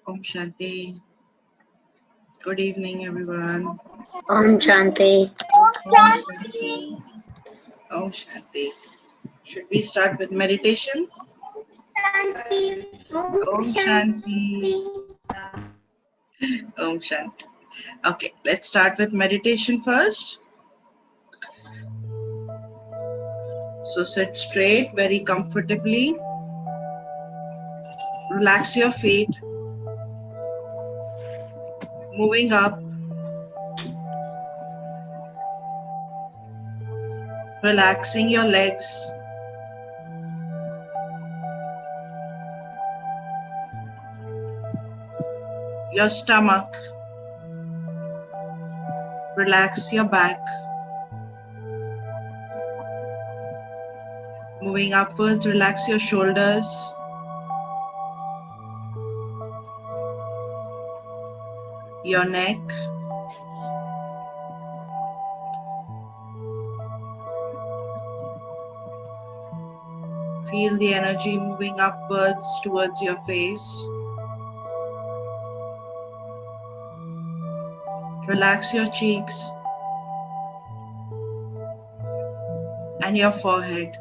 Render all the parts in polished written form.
Om Shanti. Good evening, everyone. Om Shanti. Om Shanti. Om Shanti. Should we start with meditation? Om Shanti. Om Shanti. Okay, let's start with meditation first. So sit straight, very comfortably. Relax your feet, moving up, relaxing your legs, your stomach, relax your back, moving upwards, relax your shoulders, your neck, feel the energy moving upwards towards your face. Relax your cheeks and your forehead.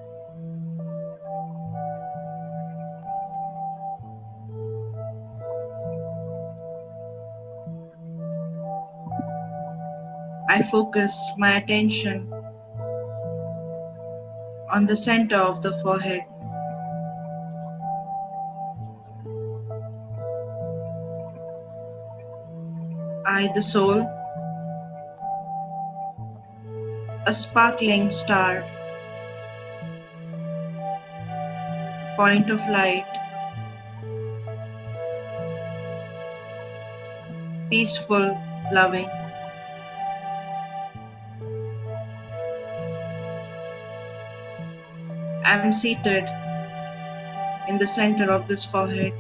I focus my attention on the center of the forehead. I, the soul, a sparkling star, point of light, peaceful, loving. I am seated in the center of this forehead.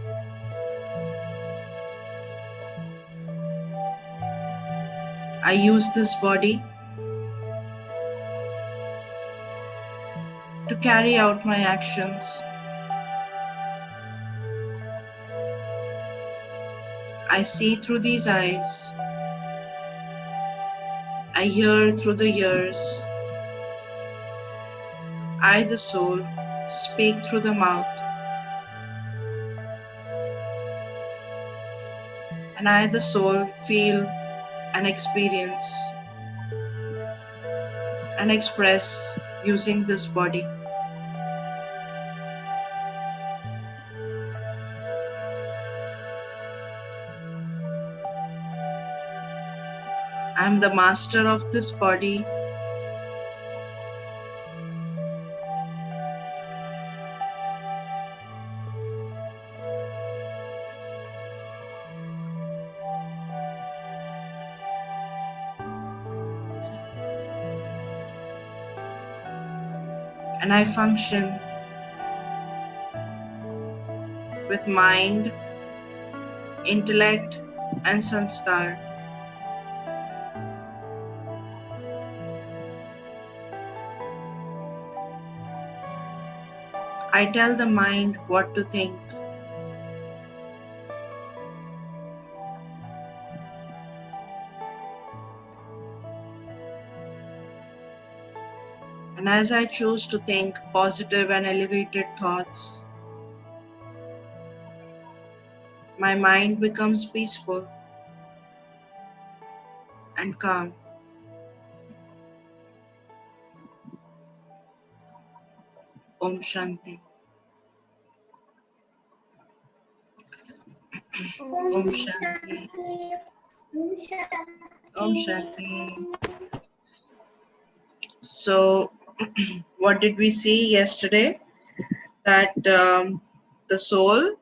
I use this body to carry out my actions. I see through these eyes. I hear through the ears. I, the soul, speak through the mouth. And I, the soul, feel and experience and express using this body. I am the master of this body. And I function with mind, intellect, and sanskar. I tell the mind what to think. And as I choose to think positive and elevated thoughts, my mind becomes peaceful and calm. Om Shanti. Om Shanti. Om Shanti. So, what did we see yesterday? That the soul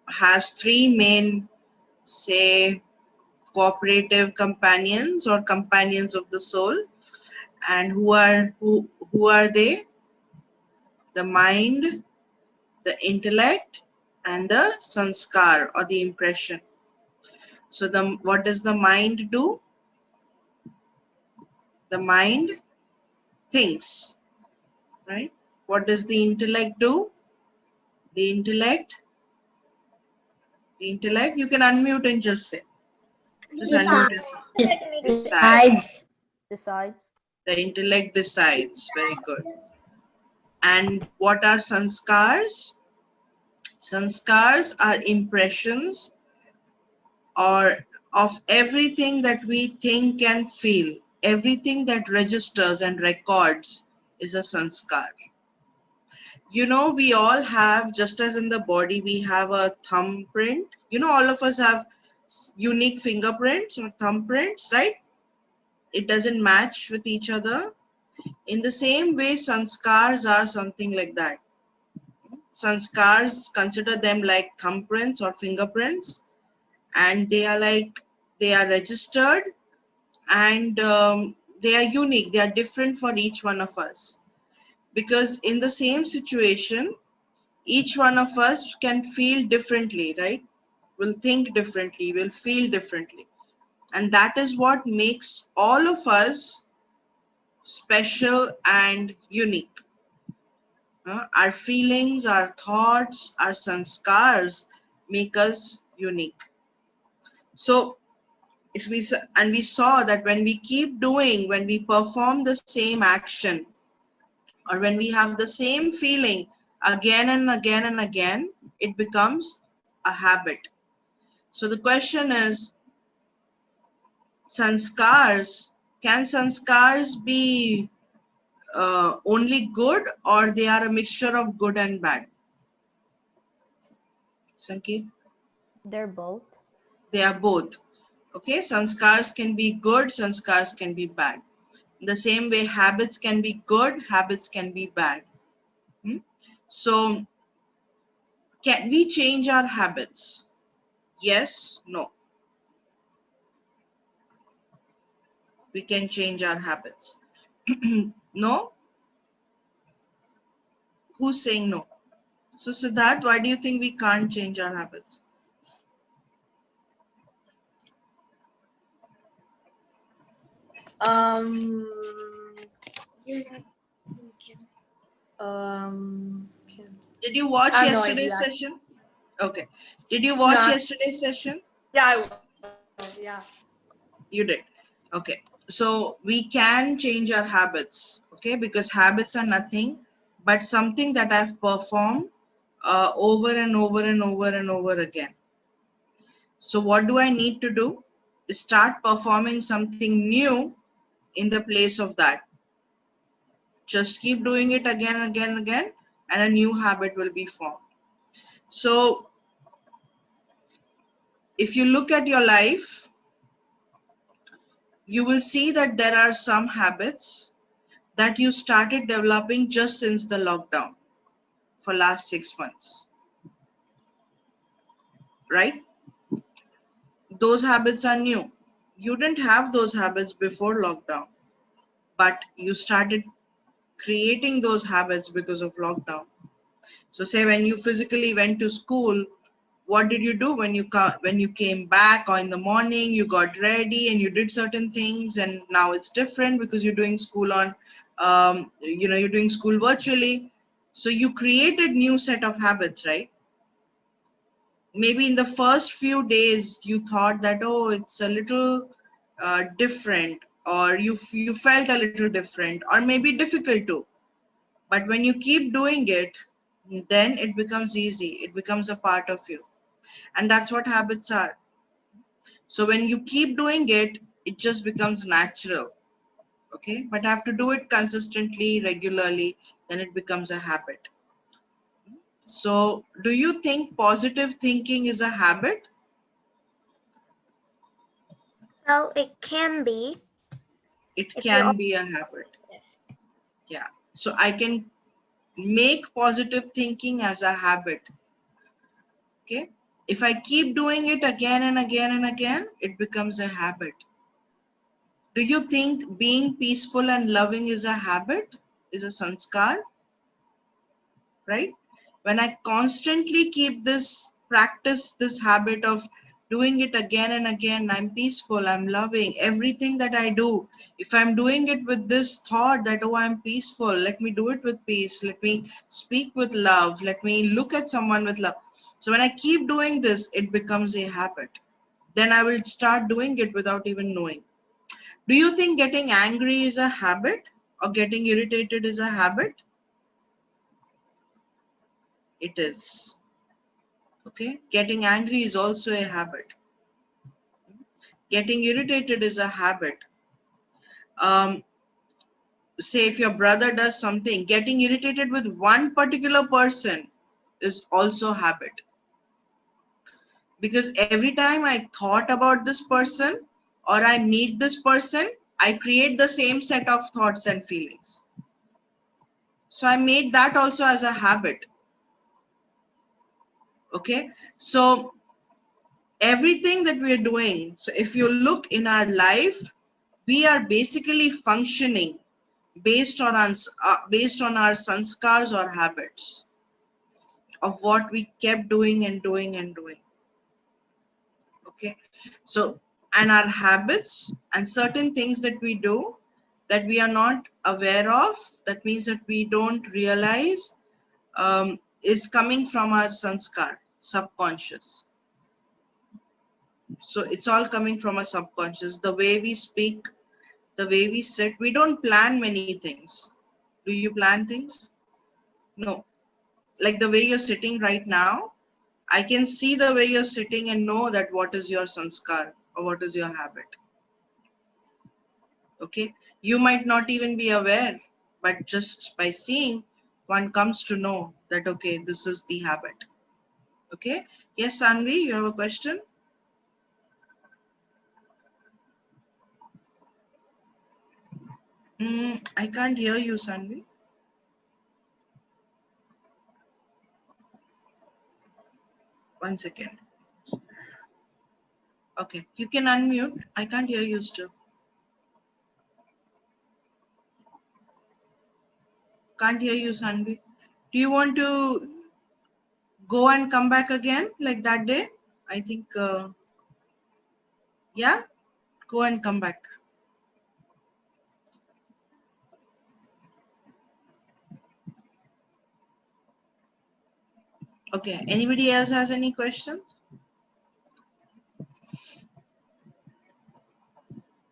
has three main, say, cooperative companions or companions of the soul. And who are they? The mind, the intellect, and the sanskar or the impression. So what does the mind do? The mind thinks, right? What does the intellect do? The intellect The intellect, you can unmute and just say. Just unmute yourself. Decide. Decides. Decides. The intellect decides. Very good. And what are sanskars? Sanskars are impressions or of everything that we think and feel. Everything that registers and records is a sanskar. You know, we all have, just as in the body, we have a thumbprint. You know, all of us have unique fingerprints or thumbprints, right? It doesn't match with each other. In the same way, sanskars are something like that. Sanskars, consider them like thumbprints or fingerprints, and they are registered, and they are unique. They are different for each one of us, because in the same situation, each one of us can feel differently, right? Will think differently, will feel differently, and that is what makes all of us special and unique. Our feelings, our thoughts, our sanskars make us unique. So, we saw that when we keep doing, when we perform the same action, or when we have the same feeling again and again and again, it becomes a habit. So the question is, sanskars, can sanskars be only good, or they are a mixture of good and bad? Sankeet? They're both. They are both. Okay, sanskars can be good, sanskars can be bad. In the same way, habits can be good, habits can be bad. So, can we change our habits? Yes, no. We can change our habits. No? Who's saying no? So, Siddharth, why do you think we can't change our habits? Um, um, Did you watch I have no yesterday's idea. session? Okay. Did you watch No. yesterday's session? Yeah, I will. Yeah. You did. Okay. So we can change our habits, okay? Because habits are nothing but something that I've performed over and over and over and over again. So what do I need to do? Start performing something new in the place of that. Just keep doing it again and again and again, and a new habit will be formed. So if you look at your life, you will see that there are some habits that you started developing just since the lockdown for last 6 months, right? Those habits are new. You didn't have those habits before lockdown, but you started creating those habits because of lockdown. So say when you physically went to school, what did you do when you came back, or in the morning you got ready and you did certain things, and now it's different because you're doing school on you're doing school virtually. So you created new set of habits, right? Maybe in the first few days you thought that, oh, it's a little different, or you felt a little different, or maybe difficult too. But when you keep doing it, then it becomes easy. It becomes a part of you. And that's what habits are. So when you keep doing it, it just becomes natural. Okay, but I have to do it consistently, regularly, then it becomes a habit. So do you think positive thinking is a habit? Well, it can be. It If can you're be a habit. Yeah. So I can make positive thinking as a habit. Okay. If I keep doing it again and again and again, it becomes a habit. Do you think being peaceful and loving is a habit? Is a sanskar? Right? When I constantly keep practice this habit of doing it again and again. I'm peaceful, I'm loving everything that I do. If I'm doing it with this thought that, oh, I'm peaceful, let me do it with peace, let me speak with love, let me look at someone with love. So when I keep doing this, it becomes a habit. Then I will start doing it without even knowing. Do you think getting angry is a habit or getting irritated is a habit? It is. Okay. Getting angry is also a habit. Getting irritated is a habit. Say if your brother does something, getting irritated with one particular person is also habit. Because every time I thought about this person or I meet this person, I create the same set of thoughts and feelings. So I made that also as a habit. Okay. So everything that we are doing, so if you look in our life, we are basically functioning based on our sanskars or habits of what we kept doing and doing and doing. Okay. So, and our habits and certain things that we do that we are not aware of, that means that we don't realize, is coming from our sanskar, subconscious. So it's all coming from our subconscious. The way we speak, the way we sit, we don't plan many things. Do you plan things? No. Like the way you're sitting right now, I can see the way you're sitting and know that what is your sanskar or what is your habit. Okay. You might not even be aware, but just by seeing, one comes to know that, okay, this is the habit. Okay. Yes, Sanvi, you have a question? I can't hear you, Sanvi. One second. Okay, you can unmute. I can't hear you still. Can't hear you, Sanvi. Do you want to go and come back again like that day? I think, yeah, go and come back. Okay, anybody else has any questions?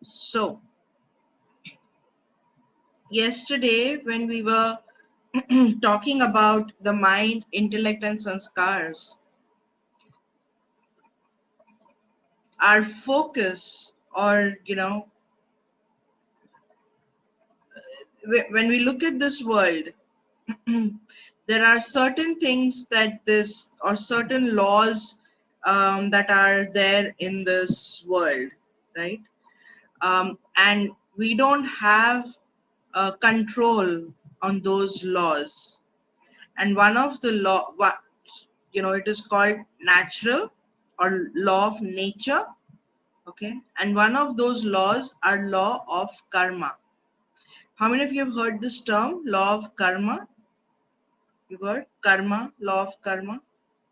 So, yesterday when we were talking about the mind, intellect and sanskars, our focus, or when we look at this world, there are certain things that or certain laws that are there in this world, right? And we don't have control on those laws. And one of the it is called natural or law of nature. Okay. And one of those laws are law of karma. How many of you have heard this term, law of karma? You've heard karma, law of karma?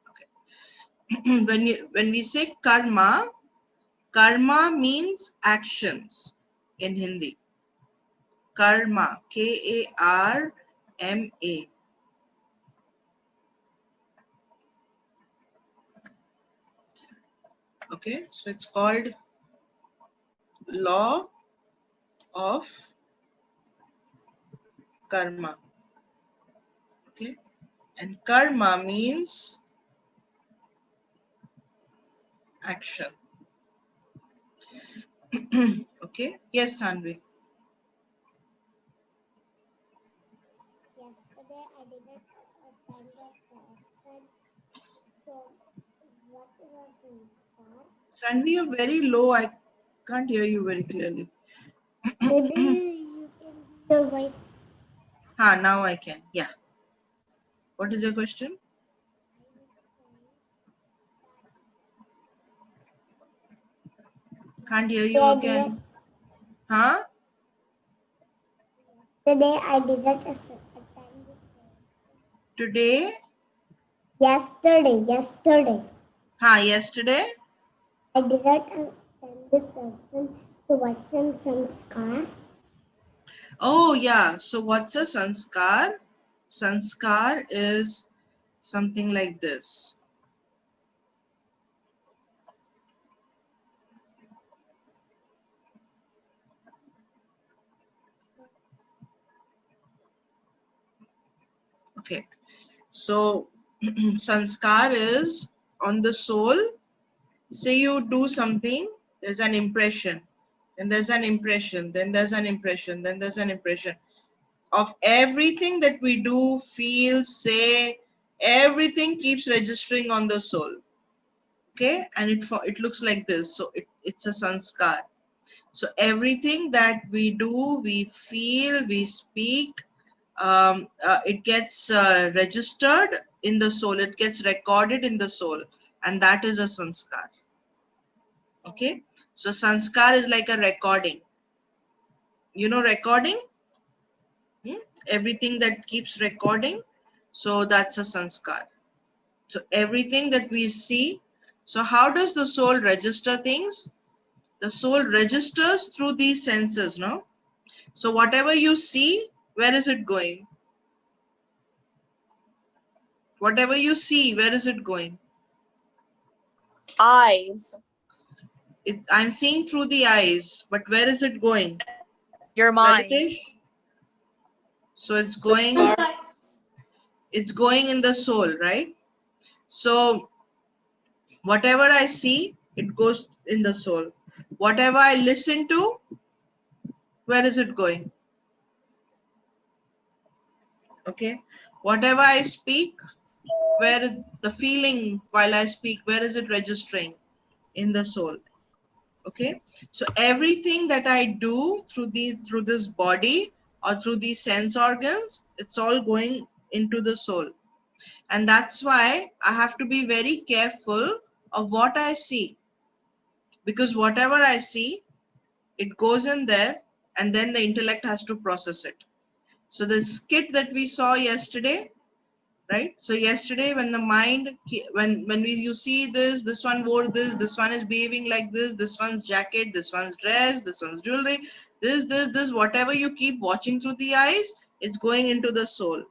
Okay. When we say karma, karma means actions in Hindi. Karma, Karma. Okay, so it's called law of karma. Okay, and karma means action. Okay, yes, Sanvi. Yesterday I didn't attend the session. So what was the Sanvi, you're very low. I can't hear you very clearly. Maybe you can hear your voice. Now I can. Yeah. What is your question? Can't hear you again. Huh? Today I didn't attend. Today? Yesterday. Yesterday? I did not understand this question. So what's in sanskar? Oh yeah, so what's a sanskar? Sanskar is something like this. Okay, so sanskar is on the soul. Say you do something, there's an impression, then there's an impression, then there's an impression, then there's an impression of everything that we do, feel, say, everything keeps registering on the soul. Okay, and it looks like this. So it's a sanskar. So everything that we do, we feel, we speak, it gets registered in the soul. It gets recorded in the soul, and that is a sanskar. Okay, so sanskar is like a recording. You know recording? Everything that keeps recording. So that's a sanskar. So everything that we see. So how does the soul register things? The soul registers through these senses, no? So whatever you see, where is it going? Whatever you see, where is it going? Eyes. I'm seeing through the eyes, but where is it going? Your mind. Paritesh? So it's going in the soul, right? So whatever I see, it goes in the soul. Whatever I listen to, where is it going? Okay. Whatever I speak, where the feeling while I speak, where is it registering? In the soul. Okay. So everything that I do through this body or through these sense organs, it's all going into the soul. And that's why I have to be very careful of what I see, because whatever I see, it goes in there and then the intellect has to process it. So the skit that we saw yesterday, right? So yesterday when the mind, you see this one wore this one is behaving like this one's jacket, this one's dress, this one's jewelry, this, whatever you keep watching through the eyes, it's going into the soul.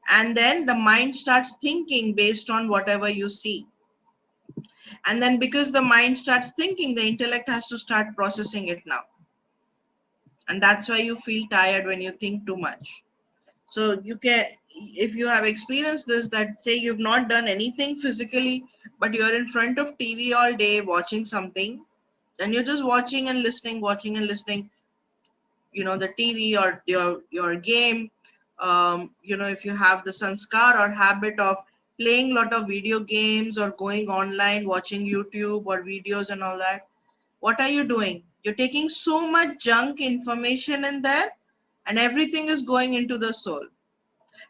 And then the mind starts thinking based on whatever you see. And then because the mind starts thinking, the intellect has to start processing it now. And that's why you feel tired when you think too much. So you can, if you have experienced this, that say you've not done anything physically, but you're in front of TV all day watching something, and you're just watching and listening, the TV or your game. If you have the sanskar or habit of playing a lot of video games or going online, watching YouTube or videos and all that, what are you doing? You're taking so much junk information in there, and everything is going into the soul.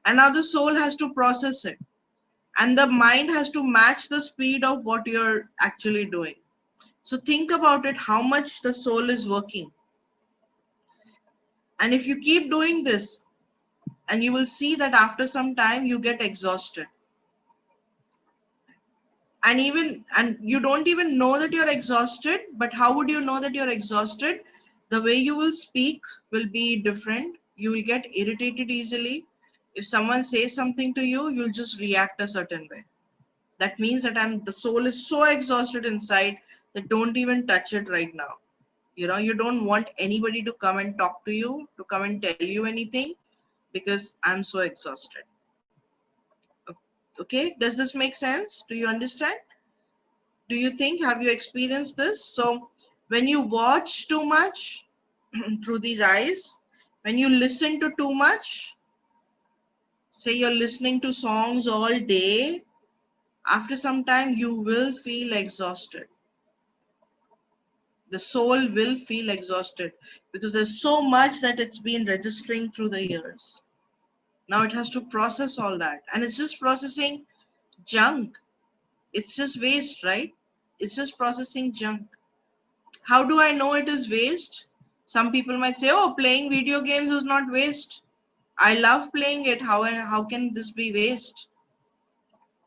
And now the soul has to process it. And the mind has to match the speed of what you're actually doing. So think about it, how much the soul is working. And if you keep doing this, and you will see that after some time you get exhausted. And you don't even know that you're exhausted, but how would you know that you're exhausted? The way you will speak will be different. You will get irritated easily. If someone says something to you, you'll just react a certain way. That means that the soul is so exhausted inside that don't even touch it right now. You don't want anybody to come and talk to you, to come and tell you anything, because I'm so exhausted. Okay, does this make sense? Do you understand? Do you think, have you experienced this? So when you watch too much through these eyes, when you listen to too much, say you're listening to songs all day, after some time you will feel exhausted. The soul will feel exhausted because there's so much that it's been registering through the years. Now it has to process all that, and it's just processing junk. It's just waste, right? It's just processing junk. How do I know it is waste? Some people might say, oh, playing video games is not waste. I love playing it. How can this be waste?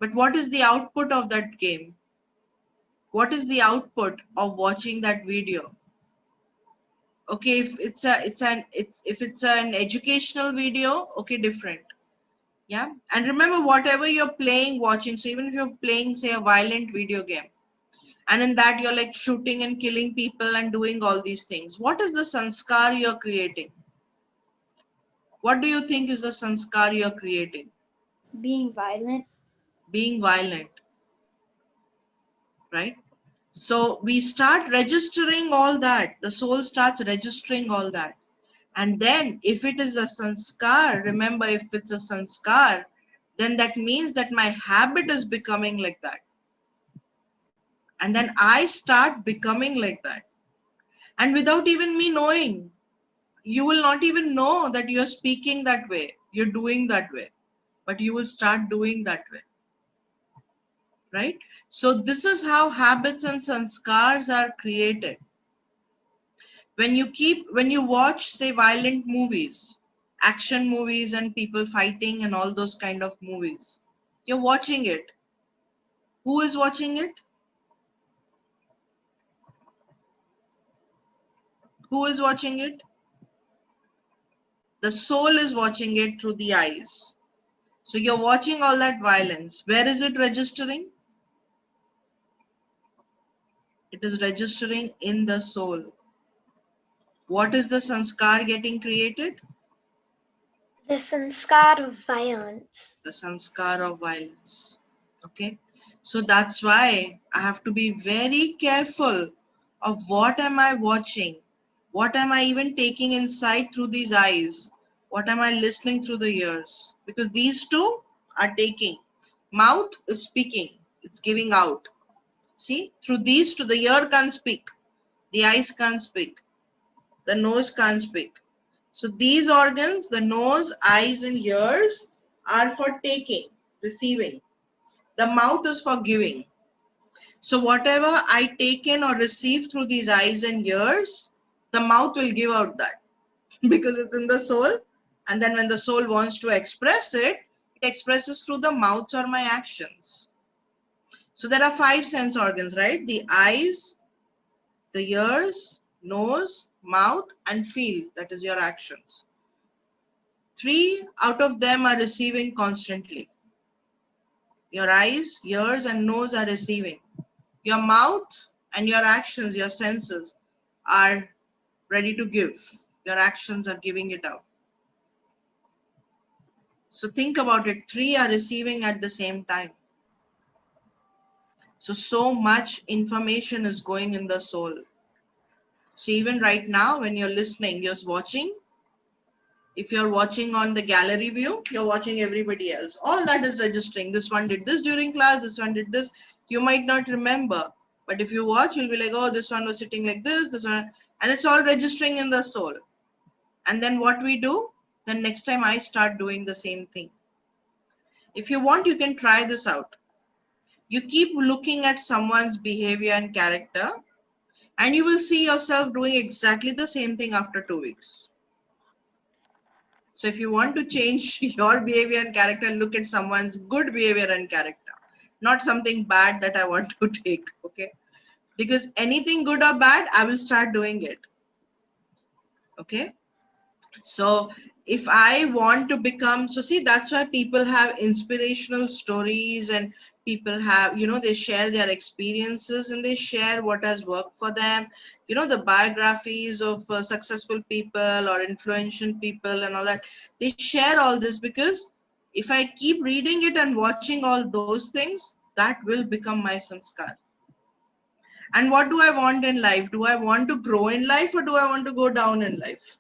But what is the output of that game? What is the output of watching that video? Okay, if it's an educational video, okay, different. Yeah, and remember, whatever you're playing, watching, so even if you're playing, say, a violent video game, and in that you're like shooting and killing people and doing all these things, what is the sanskar you're creating? What do you think is the sanskar you're creating? Being violent. Being violent, right? So we start registering all that. The soul starts registering all that. And then if it is a sanskar, remember, if it's a sanskar, then that means that my habit is becoming like that. And then I start becoming like that. And without even me knowing, you will not even know that you're speaking that way, you're doing that way, but you will start doing that way. Right? So this is how habits and sanskars are created. When you watch, say, violent movies, action movies and people fighting and all those kind of movies, you're watching it. Who is watching it? Who is watching it? The soul is watching it through the eyes. So you're watching all that violence. Where is it registering? It is registering in the soul. What is the sanskar getting created? The sanskar of violence. The sanskar of violence. Okay. So that's why I have to be very careful of what am I watching? What am I even taking inside through these eyes? What am I listening through the ears? Because these two are taking. Mouth is speaking. It's giving out. See, through these two, the ear can't speak. The eyes can't speak. The nose can't speak. So these organs, the nose, eyes, and ears, are for taking, receiving. The mouth is for giving. So whatever I take in or receive through these eyes and ears, the mouth will give out that because it's in the soul. And then when the soul wants to express it, it expresses through the mouths or my actions. So there are 5 sense organs, right? The eyes, the ears, nose, mouth, and feel. That is your actions. 3 out of them are receiving constantly. Your eyes, ears, and nose are receiving. Your mouth and your actions, your senses, are ready to give. Your actions are giving it out. So think about it. 3 are receiving at the same time. So much information is going in the soul. So even right now, when you're listening, you're watching. If you're watching on the gallery view, you're watching everybody else. All that is registering. This one did this during class, this one did this. You might not remember. But if you watch, you'll be like, oh, this one was sitting like this one. And it's all registering in the soul. And then what we do, then next time I start doing the same thing. If you want, you can try this out. You keep looking at someone's behavior and character, and you will see yourself doing exactly the same thing after 2 weeks. So if you want to change your behavior and character, look at someone's good behavior and character, not something bad that I want to take, okay? Because anything good or bad, I will start doing it, okay? So if I want to become, so see, that's why people have inspirational stories and people have, they share their experiences and they share what has worked for them. The biographies of successful people or influential people and all that, they share all this because if I keep reading it and watching all those things, that will become my sanskar. And what do I want in life? Do I want to grow in life or do I want to go down in life?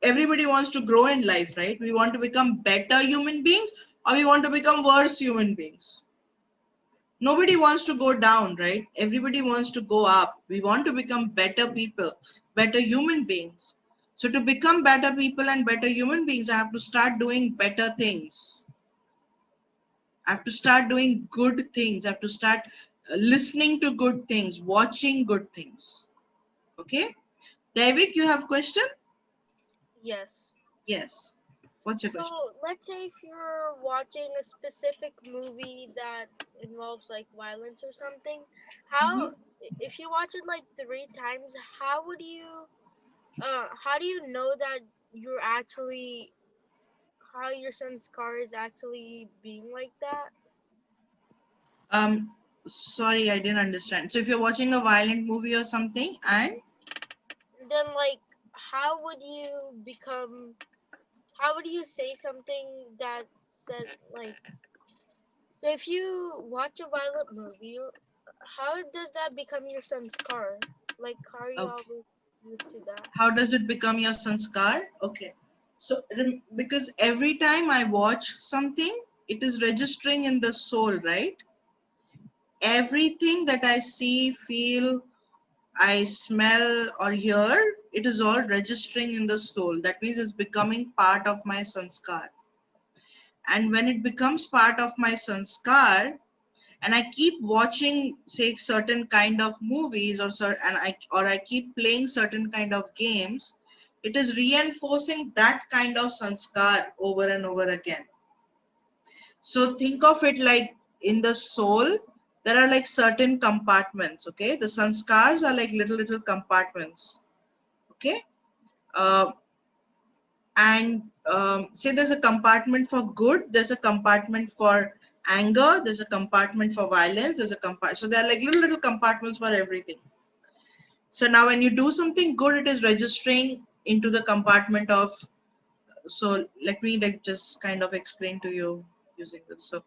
Everybody wants to grow in life, right? We want to become better human beings or we want to become worse human beings. Nobody wants to go down, right? Everybody wants to go up. We want to become better people, better human beings. So to become better people and better human beings, I have to start doing better things. I have to start doing good things. I have to start listening to good things, watching good things. Okay? David, you have a question? Yes. Yes. What's your question? So let's say if you're watching a specific movie that involves like violence or something, how if you watch it like 3 times, how do you know that you're actually how your sanskar is actually being like that? Sorry, I didn't understand. So if you're watching a violent movie or something, and Then like how would you become how would you say something that said like so if you watch a violent movie, how does that become your sanskar? Like how are you okay, always used to that? how does it become your sanskar? Okay, so because every time I watch something, it is registering in the soul, right? Everything that I see, feel, I smell or hear, it is all registering in the soul. That means it's becoming part of my sanskar. And when it becomes part of my sanskar, and I keep watching, say, certain kind of movies or I keep playing certain kind of games, it is reinforcing that kind of sanskar over and over again. So think of it like in the soul, there are like certain compartments, okay? The sanskars are like little compartments, okay? Uh, and say there's a compartment for good, there's a compartment for anger, there's a compartment for violence, there's a compartment. So there are like little compartments for everything. So now when you do something good, it is registering into the compartment of, so let me like just kind of explain to you using this. So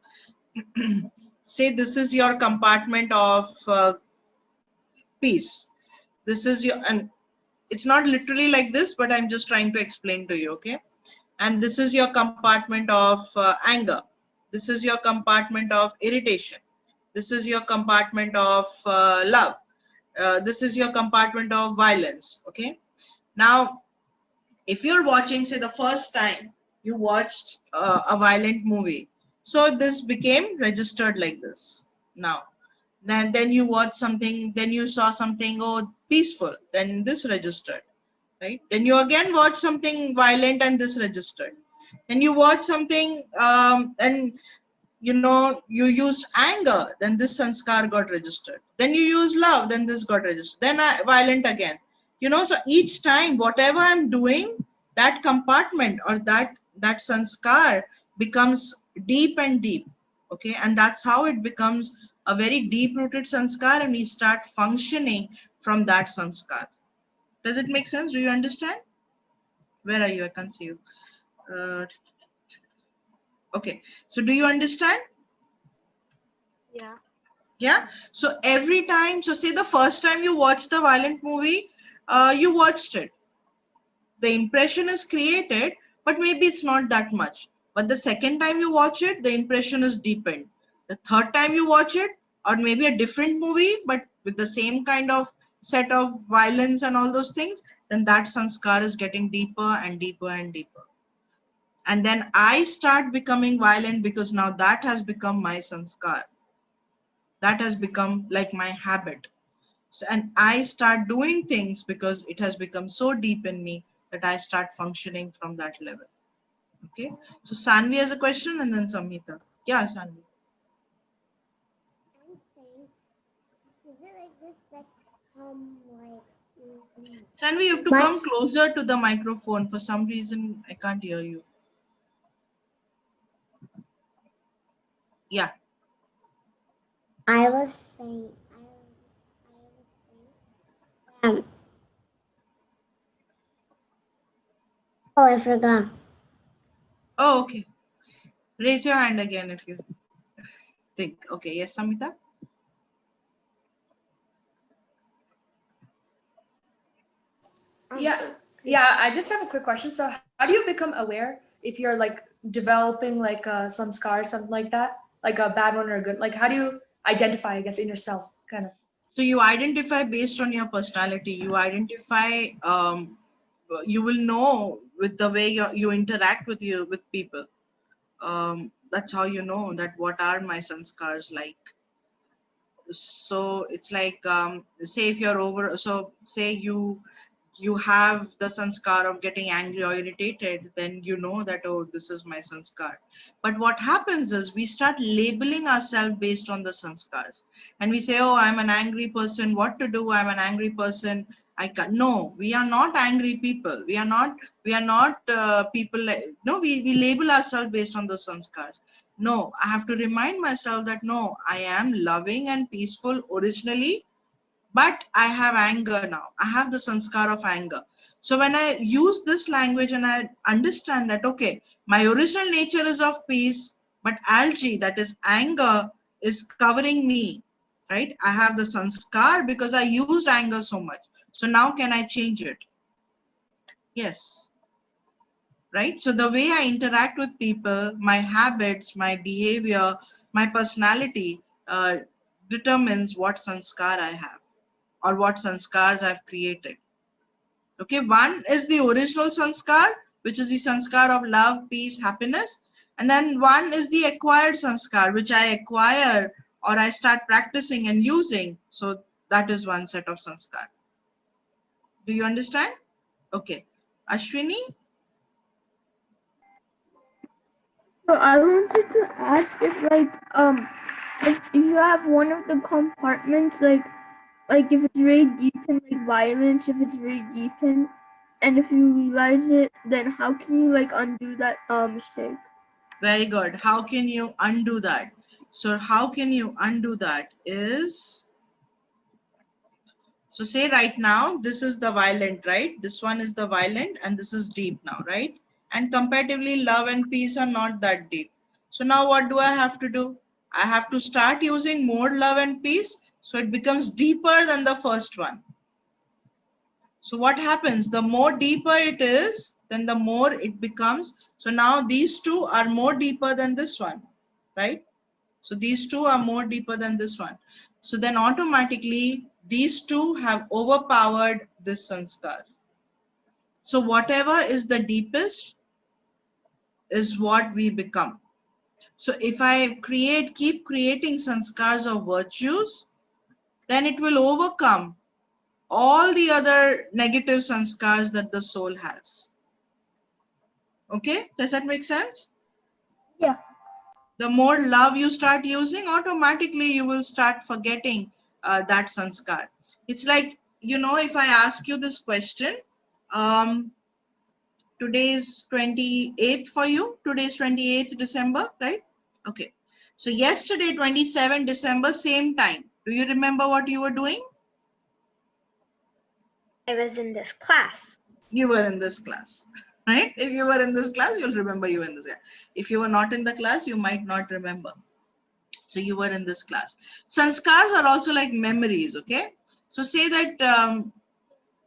say this is your compartment of peace. This is your, and it's not literally like this, but I'm just trying to explain to you, okay? And this is your compartment of anger. This is your compartment of irritation. This is your compartment of love. This is your compartment of violence, okay? Now, if you're watching, say the first time you watched a violent movie, so this became registered like this. Now, then you watch something, then you saw something, oh, peaceful, then this registered, right? Then you again watch something violent and this registered. Then you watch something and you know you used anger, then this sanskar got registered. Then you use love, then this got registered. Then violent again. You know, so each time whatever I'm doing, that compartment or that sanskar becomes deep and deep, okay? And that's how it becomes a very deep rooted sanskar, and we start functioning from that sanskar. Does it make sense? Do you understand? Where are you? I can't see you. Okay, so do you understand? Yeah. Yeah, so every time, so say the first time you watch the violent movie, you watched it, the impression is created, but maybe it's not that much. But the second time you watch it, the impression is deepened. The third time you watch it, or maybe a different movie but with the same kind of set of violence and all those things, then that sanskar is getting deeper and deeper and deeper. And then I start becoming violent because now that has become my sanskar. That has become like my habit. So, and I start doing things because it has become so deep in me that I start functioning from that level. Okay. So Sanvi has a question and then Samhita. Yeah, Sanvi. I'm saying, is it like this, like, Sanvi, you have to come closer to the microphone. For some reason, I can't hear you. Yeah. I was saying, oh, I forgot. Oh, okay. Raise your hand again if you think. Okay. Yes, Samhita. Yeah, I just have a quick question. So how do you become aware if you're like developing like a sanskar, something like that, like a bad one or a good? Like how do you identify, I guess, in yourself, kind of? So you identify based on your personality. You identify. You will know with the way you interact with people. That's how you know that what are my sanskars like. So it's like say if you're over, so say you you have the sanskar of getting angry or irritated, then you know that, oh, this is my sanskar. But what happens is we start labeling ourselves based on the sanskars. And we say, oh, I'm an angry person. What to do? I'm an angry person. I can't. No, we are not angry people. We are not people like, no, we label ourselves based on those sanskars. No, I have to remind myself that no, I am loving and peaceful originally, but I have anger now. I have the sanskar of anger. So when I use this language and I understand that, okay, my original nature is of peace, but algae, that is anger, is covering me, right? I have the sanskar because I used anger so much. So now can I change it? Yes, right? So the way I interact with people, my habits, my behavior, my personality determines what sanskar I have, or what sanskars I've created. Okay, one is the original sanskar, which is the sanskar of love, peace, happiness. And then one is the acquired sanskar, which I acquire or I start practicing and using. So that is one set of sanskar. Do you understand? Okay. Ashwini? So I wanted to ask if you have one of the compartments like if it's very deep in like violence, if it's very deep in, and if you realize it, then how can you like undo that mistake? Very good. How can you undo that? So how can you undo that is, so say right now, this is the violent, right? This one is the violent and this is deep now, right? And comparatively, love and peace are not that deep. So now what do I have to do? I have to start using more love and peace. So it becomes deeper than the first one. So what happens? The more deeper it is, then the more it becomes. So now these two are more deeper than this one, right? So these two are more deeper than this one. So then automatically these two have overpowered this sanskar. So whatever is the deepest is what we become. So if I keep creating sanskars of virtues, then it will overcome all the other negative sanskars that the soul has. Okay, does that make sense? Yeah. The more love you start using, automatically you will start forgetting that sanskar. It's like, you know, if I ask you this question, today is 28th for you. Today is 28th December, right? Okay. So yesterday, 27 December, same time. Do you remember what you were doing? I was in this class. You were in this class, right? If you were in this class, you'll remember you were in this class. If you were not in the class, you might not remember. So you were in this class. Sanskars are also like memories, okay? So say that,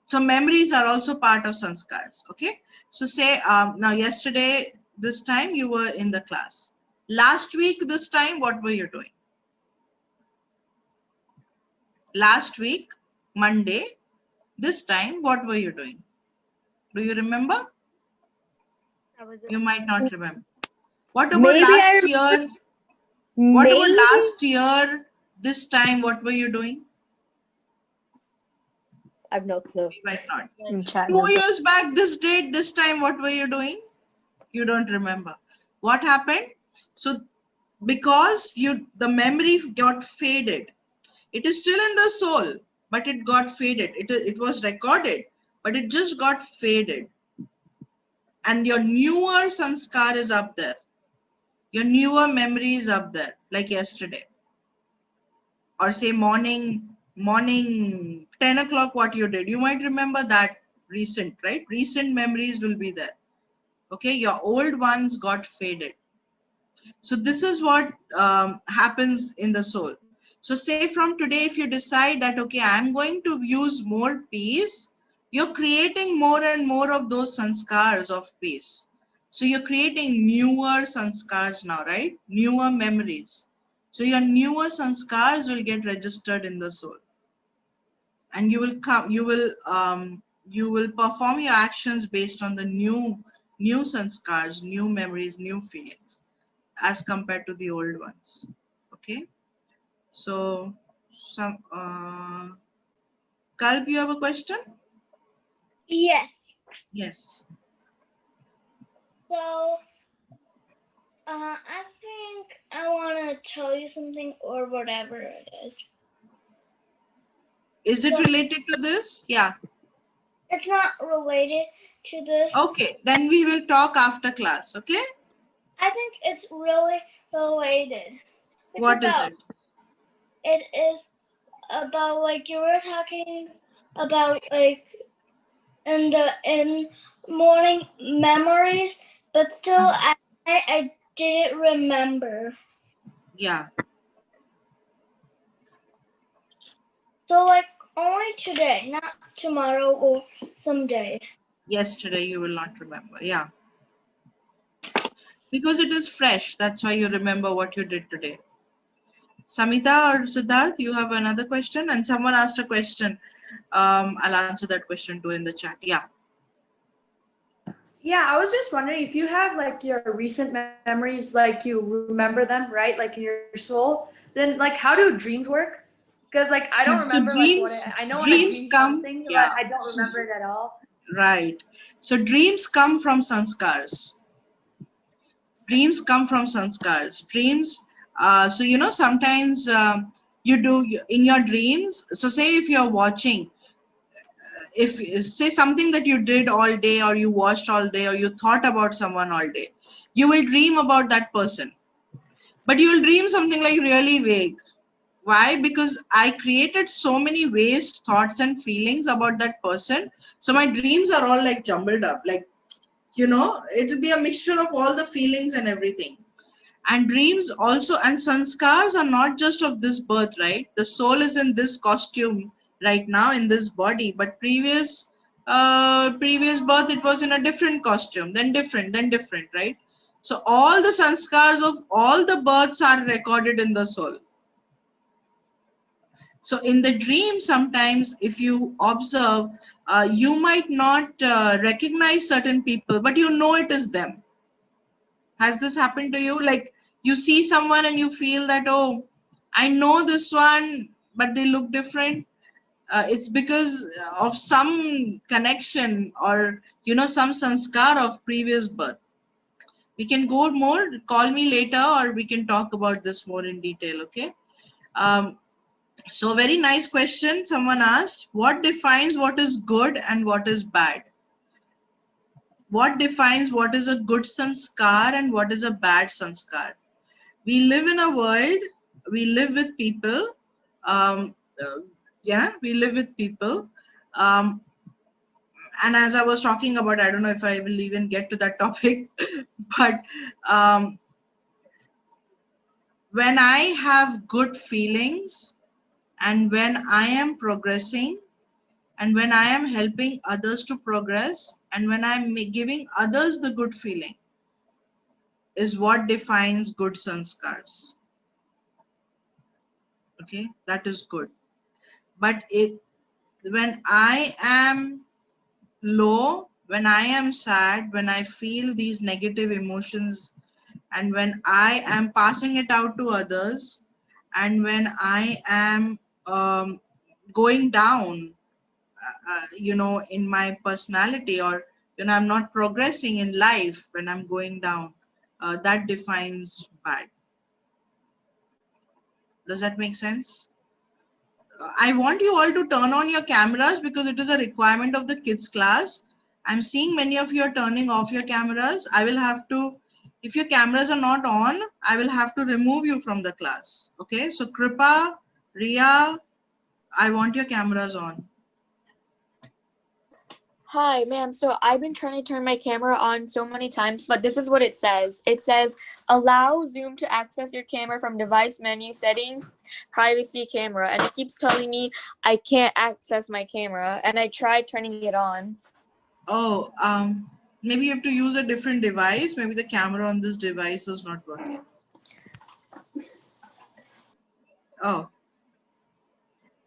so memories are also part of sanskars, okay? So say, now yesterday, this time you were in the class. Last week, this time, what were you doing? Last week, Monday, this time, what were you doing? Do you remember? I was You might not remember. What about Maybe last year? What about last year, this time, what were you doing? I have no clue. You might not. In chat. 2 years back, this date, this time, what were you doing? You don't remember. What happened? So because the memory got faded. It is still in the soul, but it got faded. It was recorded, but it just got faded. And your newer sanskar is up there. Your newer memory is up there, like yesterday. Or say morning 10 o'clock, what you did. You might remember that recent, right? Recent memories will be there. Okay, your old ones got faded. So this is what happens in the soul. So say from today, if you decide that, okay, I'm going to use more peace, you're creating more and more of those sanskars of peace. So you're creating newer sanskars now, right? Newer memories. So your newer sanskars will get registered in the soul. And you will perform your actions based on the new sanskars, new memories, new feelings, as compared to the old ones. Okay, so Kalp, you have a question? Yes. Yes. So, I think I want to tell you something or whatever it is. Is it related to this? Yeah. It's not related to this. Okay, then we will talk after class, okay? I think it's really related. It's What is about, it? it is about like you were talking about like in morning memories, but still I didn't remember. Yeah. So like only today, not tomorrow or someday. Yesterday you will not remember. Yeah. Because it is fresh. That's why you remember what you did today. Samita or Siddharth, you have another question? And someone asked a question. I'll answer that question too in the chat. Yeah. Yeah, I was just wondering if you have like your recent memories, like you remember them, right? Like in your soul, then like how do dreams work? Because like I don't So remember like what I know when I dreams dream come, something, but yeah. I don't remember it at all. Right. So dreams come from sanskars. Dreams come from sanskars. Dreams, so you know, sometimes you do in your dreams. So say if you're watching, if say something that you did all day or you watched all day or you thought about someone all day, you will dream about that person. But you will dream something like really vague. Why? Because I created so many waste thoughts and feelings about that person. So my dreams are all like jumbled up. Like, you know, it will be a mixture of all the feelings and everything. And dreams also, and sanskars are not just of this birth, right? The soul is in this costume right now in this body, but previous birth it was in a different costume, then different, right? So all the sanskars of all the births are recorded in the soul. So in the dream, sometimes if you observe, you might not recognize certain people, but you know it is them. Has this happened to you? Like you see someone and you feel that, oh, I know this one, but they look different. It's because of some connection or, you know, some sanskar of previous birth. We can go more, call me later, or we can talk about this more in detail, okay? So very nice question. Someone asked, what defines what is good and what is bad? What defines what is a good sanskar and what is a bad sanskar? We live in a world, we live with people. We live with people. And as I was talking about, I don't know if I will even get to that topic, but when I have good feelings and when I am progressing, and when I am helping others to progress, and when I'm giving others the good feeling, is what defines good sanskars. Okay, that is good. But when I am low, when I am sad, when I feel these negative emotions, and when I am passing it out to others, and when I am going down, you know, in my personality, or when I'm not progressing in life, when I'm going down, that defines bad. Does that make sense? I want you all to turn on your cameras because it is a requirement of the kids class. I'm seeing many of you are turning off your cameras. I will have to, if your cameras are not on, I will have to remove you from the class. Okay, so Kripa, Ria, I want your cameras on. Hi, ma'am. So I've been trying to turn my camera on so many times, but this is what it says. It says, allow Zoom to access your camera from device menu settings, privacy camera. And it keeps telling me I can't access my camera. And I tried turning it on. Oh, maybe you have to use a different device. Maybe the camera on this device is not working. Oh,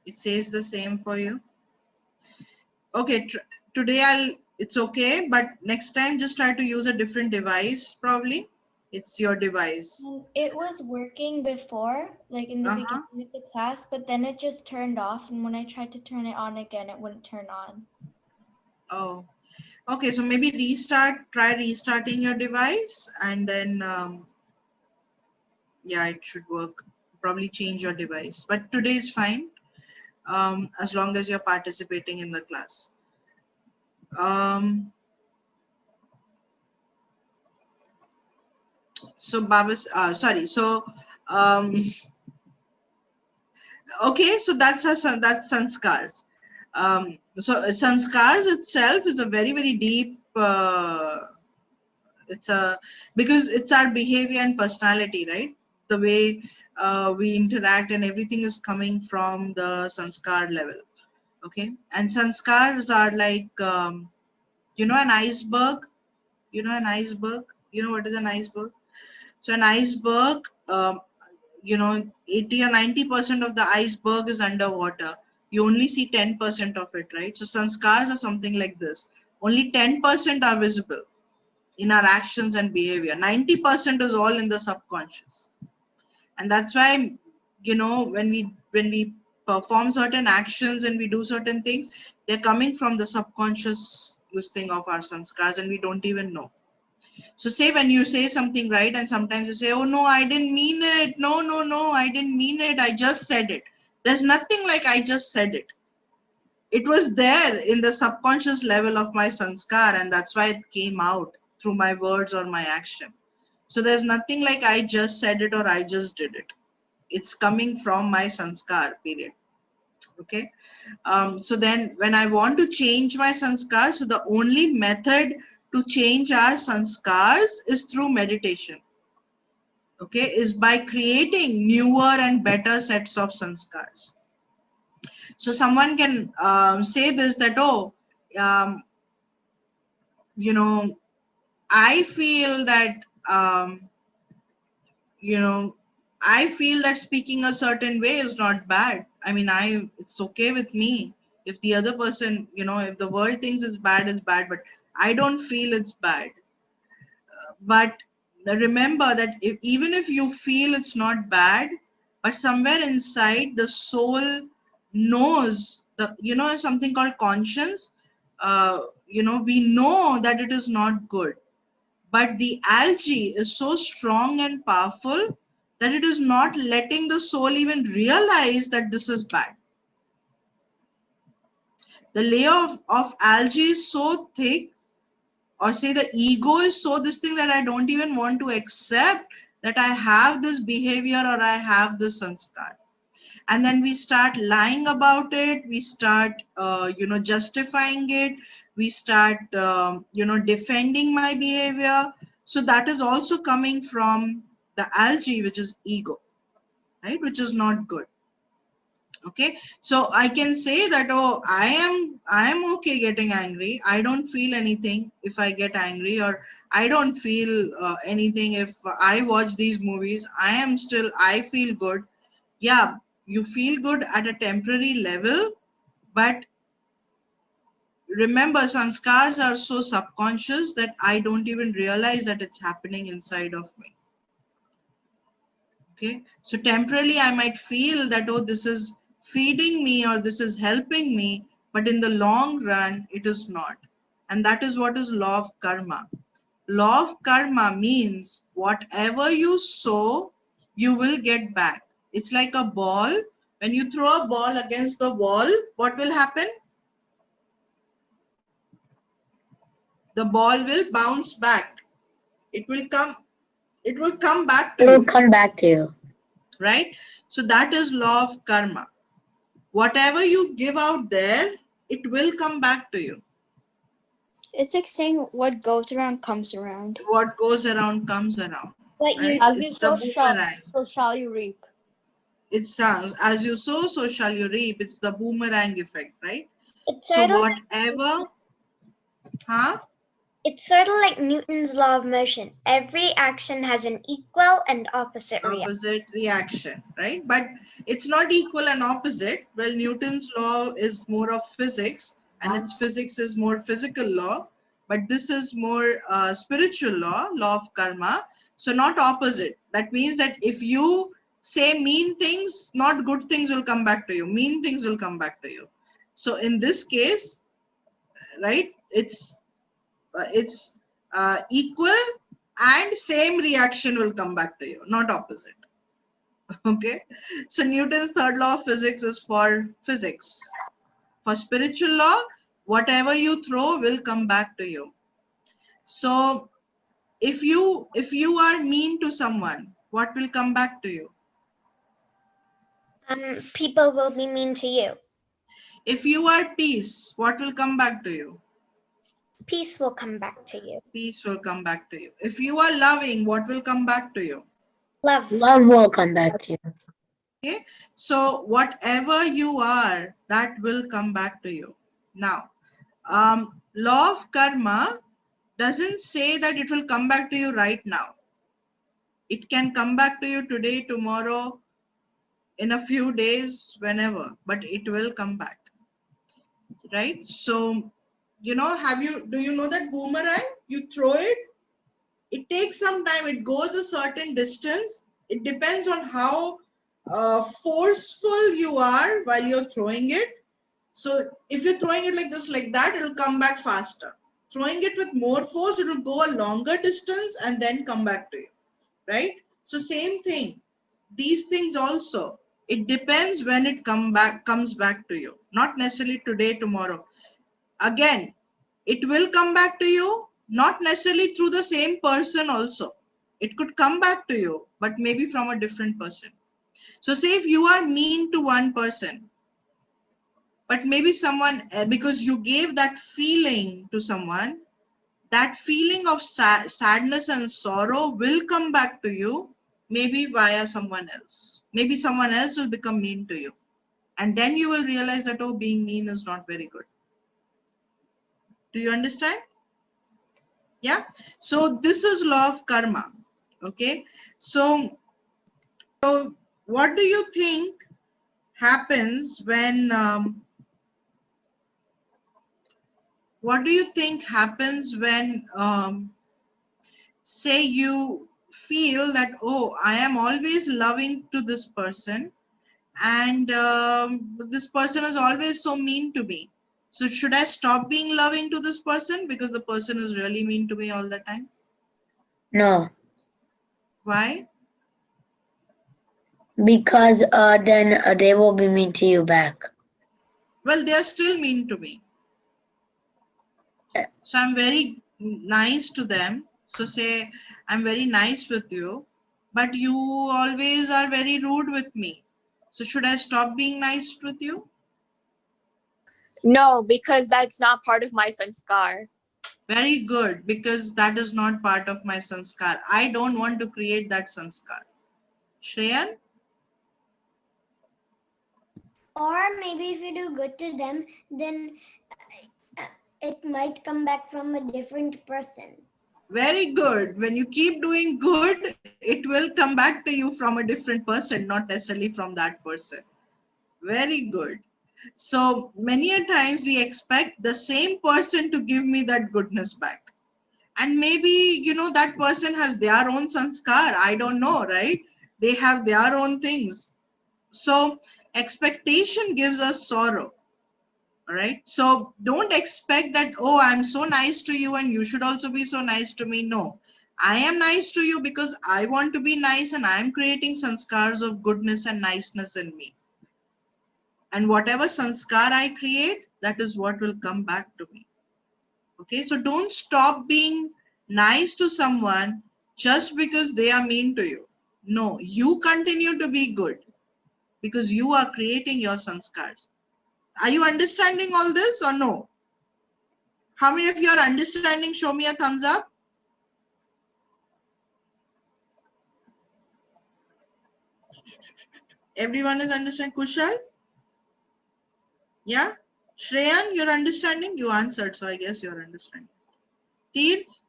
it says the same for you. Okay, today it's okay, but next time just try to use a different device probably. It's your device. It was working before, like in the beginning of the class, but then it just turned off. And when I tried to turn it on again, it wouldn't turn on. Oh, okay. So maybe try restarting your device, and then yeah, it should work. Probably change your device, but today is fine, as long as you're participating in the class. So Babas, sorry. So okay, so that's sanskars. So sanskars itself is a very, very deep. Because it's our behavior and personality, right? The way we interact and everything is coming from the sanskar level. Okay, and sanskars are like an iceberg. An iceberg. You know what is an iceberg? So an iceberg, 80 or 90% of the iceberg is underwater. You only see 10% of it, right? So sanskars are something like this. Only 10% are visible in our actions and behavior. 90% is all in the subconscious. And that's why, when we perform certain actions and we do certain things, they're coming from the subconscious listing of our sanskars, and we don't even know. So say when you say something, right, and sometimes you say, oh no, I didn't mean it. No, I didn't mean it. I just said it. There's nothing like I just said it. It was there in the subconscious level of my sanskar, and that's why it came out through my words or my action. So there's nothing like I just said it or I just did it. It's coming from my sanskar, period. Okay. So then when I want to change my sanskar, so the only method to change our sanskars is through meditation. Okay, is by creating newer and better sets of sanskars. So someone can say this, that, oh, I feel that, I feel that speaking a certain way is not bad. I mean, it's okay with me. If the other person, if the world thinks it's bad, but I don't feel it's bad. But remember that even if you feel it's not bad, but somewhere inside the soul knows, something called conscience. We know that it is not good, but the algae is so strong and powerful that it is not letting the soul even realize that this is bad. The layer of algae is so thick, or say the ego is so this thing, that I don't even want to accept that I have this behavior or I have this sanskar. And then we start lying about it. We start, justifying it. We start, defending my behavior. So that is also coming from the algae, which is ego, right? Which is not good. Okay, so I can say that, oh, I am okay getting angry. I don't feel anything if I get angry, or I don't feel anything if I watch these movies. I feel good. Yeah, you feel good at a temporary level, but remember, sanskars are so subconscious that I don't even realize that it's happening inside of me. Okay, so temporarily I might feel that, oh, this is feeding me or this is helping me, but in the long run, it is not. And that is what is law of karma. Law of karma means whatever you sow, you will get back. It's like a ball. When you throw a ball against the wall, what will happen? The ball will bounce back. It will come back to you. It will come back to you. Right? So that is law of karma. Whatever you give out there, it will come back to you. It's like saying what goes around comes around. What goes around comes around. But As you It's the sow, boomerang. so shall you reap. It sounds, as you sow, so shall you reap. It's the boomerang effect, right? it's So sort of whatever, It's sort of like Newton's law of motion. Every action has an equal and opposite reaction. opposite reaction, right? But it's not equal and opposite. Well, Newton's law is more of physics, and its physics is more physical law, but this is more spiritual law of karma. So not opposite. That means that if you say mean things, not good things will come back to you. Mean things will come back to you. So in this case, right? It's equal, and same reaction will come back to you, not opposite. Okay, so Newton's third law of physics is for physics. For spiritual law, whatever you throw will come back to you. So if you are mean to someone, what will come back to you? People will be mean to you. If you are peace, what will come back to you? Peace will come back to you. Peace will come back to you. If you are loving, what will come back to you? Love. Love will come back to you. Okay, so whatever you are, that will come back to you. Now, law of karma doesn't say that it will come back to you right now. It can come back to you today, tomorrow, in a few days, whenever, but it will come back, right? So, you know, do you know that boomerang? You throw it, it takes some time, it goes a certain distance. It depends on how forceful you are while you're throwing it. So if you're throwing it like this, like that, it'll come back faster. Throwing it with more force, it'll go a longer distance and then come back to you, right? So same thing, these things also, it depends when it comes back to you, not necessarily today, tomorrow. Again, it will come back to you, not necessarily through the same person also. It could come back to you, but maybe from a different person. So say if you are mean to one person, but maybe someone, because you gave that feeling to someone, that feeling of sadness and sorrow will come back to you, maybe via someone else. Maybe someone else will become mean to you. And then you will realize that, oh, being mean is not very good. Do you understand? Yeah. So this is law of karma. Okay. So what do you think happens when, say you feel that, oh, I am always loving to this person, and this person is always so mean to me. So should I stop being loving to this person because the person is really mean to me all the time? No, Why? because then they will be mean to you back. Well, they are still mean to me. So I'm very nice to them. So say I'm very nice with you, but you always are very rude with me. So should I stop being nice with you? No, because that's not part of my sanskar. Very good, because that is not part of my sanskar. I don't want to create that sanskar. Shreyan? Or maybe if you do good to them, then it might come back from a different person. Very good. When you keep doing good, it will come back to you from a different person, not necessarily from that person. Very good. So many a times we expect the same person to give me that goodness back. And maybe, you know, that person has their own sanskar. I don't know, right? They have their own things. So expectation gives us sorrow. All right. So don't expect that, oh, I'm so nice to you and you should also be so nice to me. No, I am nice to you because I want to be nice and I'm creating sanskars of goodness and niceness in me. And whatever sanskar I create, that is what will come back to me. Okay. So don't stop being nice to someone just because they are mean to you. No, you continue to be good because you are creating your sanskars. Are you understanding all this or no? How many of you are understanding? Show me a thumbs up. Everyone is understanding. Kushal? Yeah? Shreyan, you're understanding? You answered, so I guess you're understanding. Teerth?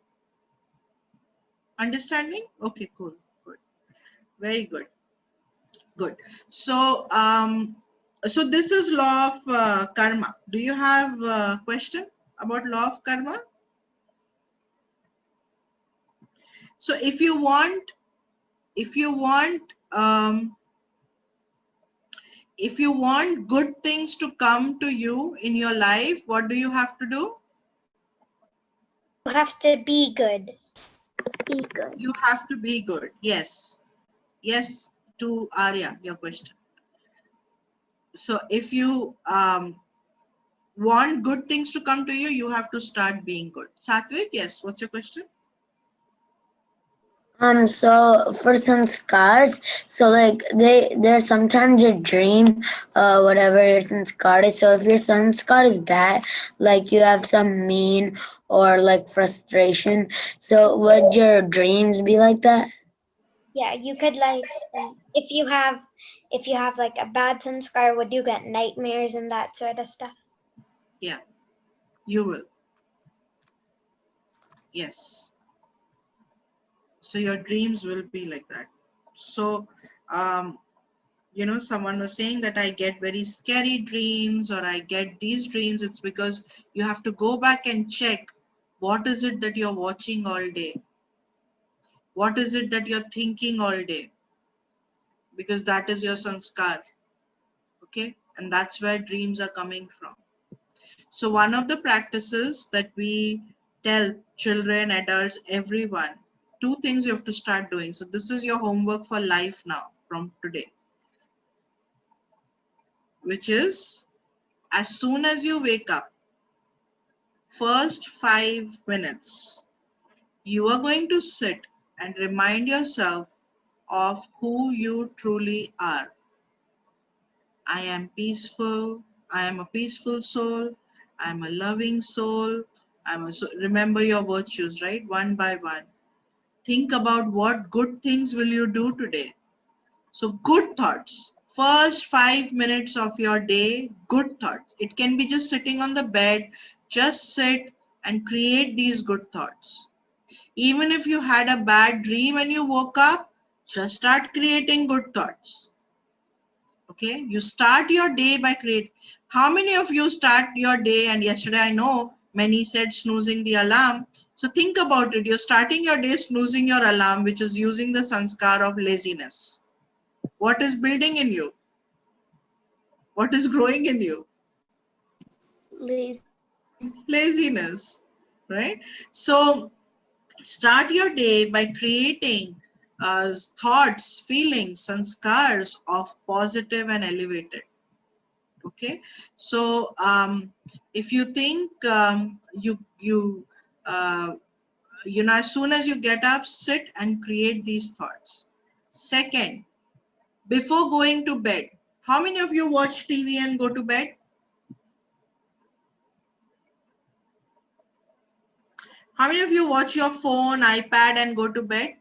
Understanding? Okay, cool. Good. Very good. Good. So, so this is law of karma. Do you have a question about law of karma? So if you want good things to come to you in your life, what do you have to do? You have to be good. Be good. You have to be good. Yes. Yes to Arya, your question. So if you want good things to come to you, you have to start being good. Satvik, yes, what's your question? So for sanskars, so like there's sometimes a dream, whatever your sanskar is. So if your sanskar is bad, like you have some mean or like frustration, so would your dreams be like that? Yeah, you could like if you have like a bad sanskar, would you get nightmares and that sort of stuff? Yeah, you will. Yes. So your dreams will be like that. So, you know, someone was saying that I get very scary dreams or I get these dreams. It's because you have to go back and check what is it that you're watching all day? What is it that you're thinking all day? Because that is your sanskar. Okay. And that's where dreams are coming from. So one of the practices that we tell children, adults, everyone, 2 things you have to start doing. So this is your homework for life now from today, which is as soon as you wake up, first 5 minutes, you are going to sit and remind yourself of who you truly are. I am peaceful. I am a peaceful soul. I'm a loving soul. Remember your virtues, right? One by one. Think about what good things will you do today. So good thoughts. First 5 minutes of your day, good thoughts. It can be just sitting on the bed. Just sit and create these good thoughts. Even if you had a bad dream when you woke up, just start creating good thoughts. Okay, you start your day by creating. How many of you start your day? And yesterday I know many said snoozing the alarm. So think about it. You're starting your day snoozing your alarm, which is using the sanskar of laziness. What is building in you? What is growing in you? Laziness, right? So start your day by creating thoughts, feelings, sanskars of positive and elevated. Okay, so if you think you know, as soon as you get up, sit and create these thoughts. Second, before going to bed, how many of you watch TV and go to bed? How many of you watch your phone, iPad and go to bed?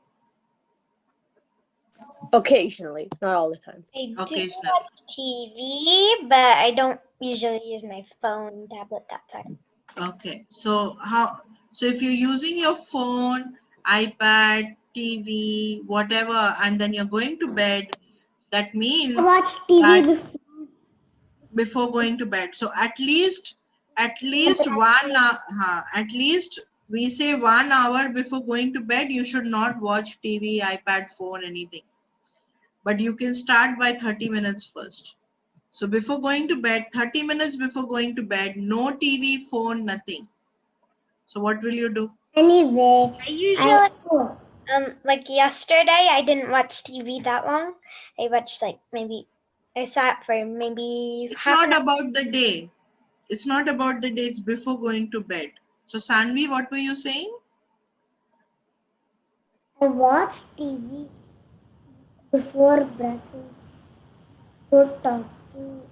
Occasionally, not all the time. I do Occasionally. watch TV, but I don't usually use my phone, tablet, that sort of. Okay, so if you're using your phone, iPad, TV, whatever, and then you're going to bed, that means I watch TV before going to bed. So at least 1 hour, at least we say 1 hour before going to bed, you should not watch TV, iPad, phone, anything. But you can start by 30 minutes first. So before going to bed, 30 minutes before going to bed, no TV, phone, nothing. So what will you do? Anyway, I usually, like yesterday, I didn't watch TV that long. I watched like I sat for maybe It's half not an hour. about the day. It's not about the day. It's before going to bed. So Sanvi, what were you saying? I watch TV before brushing, before talking.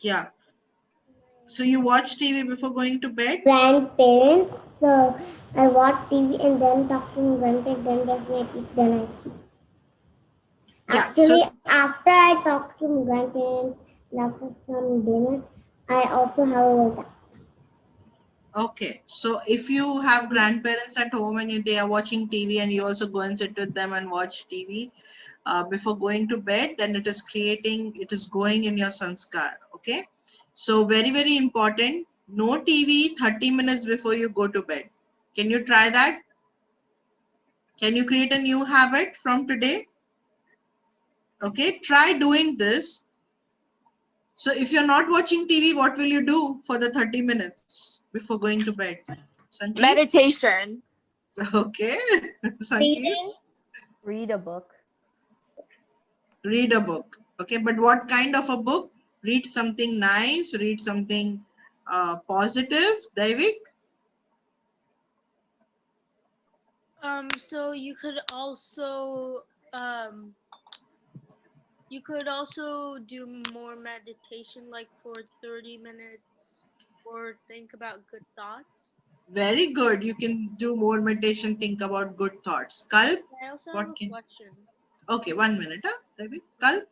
Yeah. So you watch TV before going to bed? Grandparents, so I watch TV and then talk to my grandparents, then brush my teeth, then I sleep. Yeah, Actually, after I talk to my grandparents and after some dinner, I also have a workout. Okay, so if you have grandparents at home and they are watching TV and you also go and sit with them and watch TV before going to bed, then it is going in your sanskar. Okay, so very, very important. No TV 30 minutes before you go to bed. Can you try that? Can you create a new habit from today? Okay, try doing this. So if you're not watching TV, what will you do for the 30 minutes? before going to bed? Sankeet? Meditation. Okay. Sankeet? Reading. Read a book. Read a book. Okay, but what kind of a book? Read something nice, read something positive. Daivik? So you could also do more meditation, like for 30 minutes, or think about good thoughts. Very good. You can do more meditation, think about good thoughts. Kalp? I also have What a can... question. Okay, 1 minute. Huh? Daivik? Kalp?